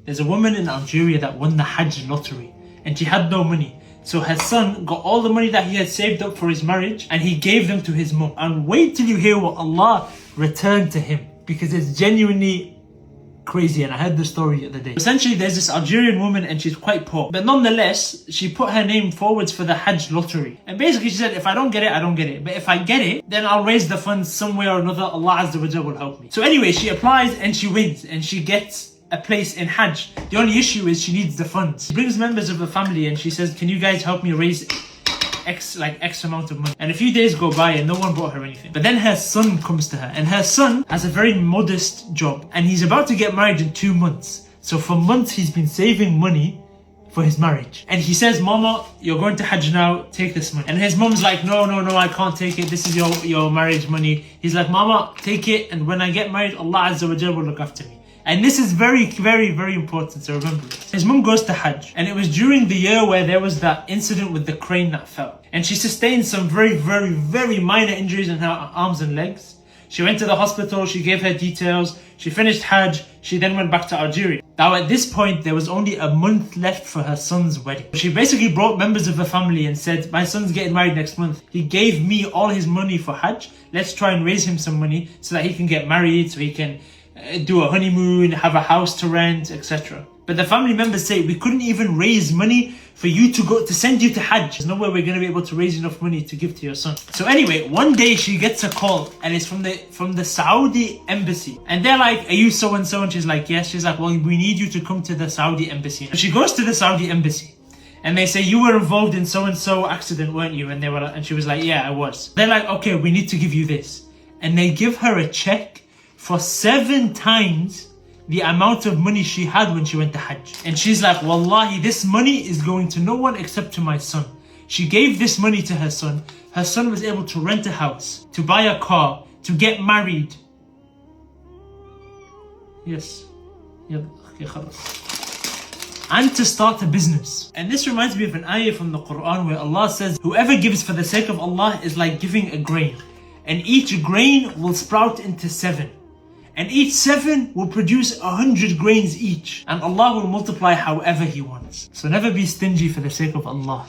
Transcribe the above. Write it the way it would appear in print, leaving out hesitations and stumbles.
There's a woman in Algeria that won the Hajj lottery and she had no money. So her son got all the money that he had saved up for his marriage and he gave them to his mum. And wait till you hear what Allah returned to him, because it's genuinely crazy, and I heard the story the other day. Essentially, there's this Algerian woman and she's quite poor, but nonetheless, she put her name forwards for the Hajj lottery. And basically she said, if I don't get it, I don't get it. But if I get it, then I'll raise the funds some way or another. Allah Azza wa Jalla will help me. So anyway, she applies and she wins and she gets a place in Hajj. The only issue is she needs the funds. She brings members of the family and she says, can you guys help me raise X amount of money? And a few days go by and no one brought her anything. But then her son comes to her, and her son has a very modest job and he's about to get married in 2 months. So for months he's been saving money for his marriage. And he says, Mama, you're going to Hajj now, take this money. And his mom's like, no, I can't take it. This is your marriage money. He's like, Mama, take it, and when I get married, Allah Azza wa Jalla will look after me. And this is very, very, very important, so remember this. His mum goes to Hajj, and it was during the year where there was that incident with the crane that fell. And she sustained some very, very, very minor injuries in her arms and legs. She went to the hospital, she gave her details, she finished Hajj, she then went back to Algeria. Now at this point, there was only a month left for her son's wedding. She basically brought members of her family and said, my son's getting married next month. He gave me all his money for Hajj. Let's try and raise him some money so that he can get married, so he can do a honeymoon, have a house to rent, etc. But the family members say, we couldn't even raise money for you to send you to Hajj. There's no way we're going to be able to raise enough money to give to your son. So anyway, one day she gets a call and it's from the Saudi embassy. And they're like, are you so-and-so? And she's like, yes. She's like, well, we need you to come to the Saudi embassy. So she goes to the Saudi embassy and they say, you were involved in so-and-so accident, weren't you? And she was like, yeah, I was. They're like, okay, we need to give you this. And they give her a check for 7 times the amount of money she had when she went to Hajj. And she's like, Wallahi, this money is going to no one except to my son. She gave this money to her son. Her son was able to rent a house, to buy a car, to get married. Yes. And to start a business. And this reminds me of an ayah from the Quran where Allah says, whoever gives for the sake of Allah is like giving a grain. And each grain will sprout into 7. And each 7 will produce 100 grains each. And Allah will multiply however He wants. So never be stingy for the sake of Allah.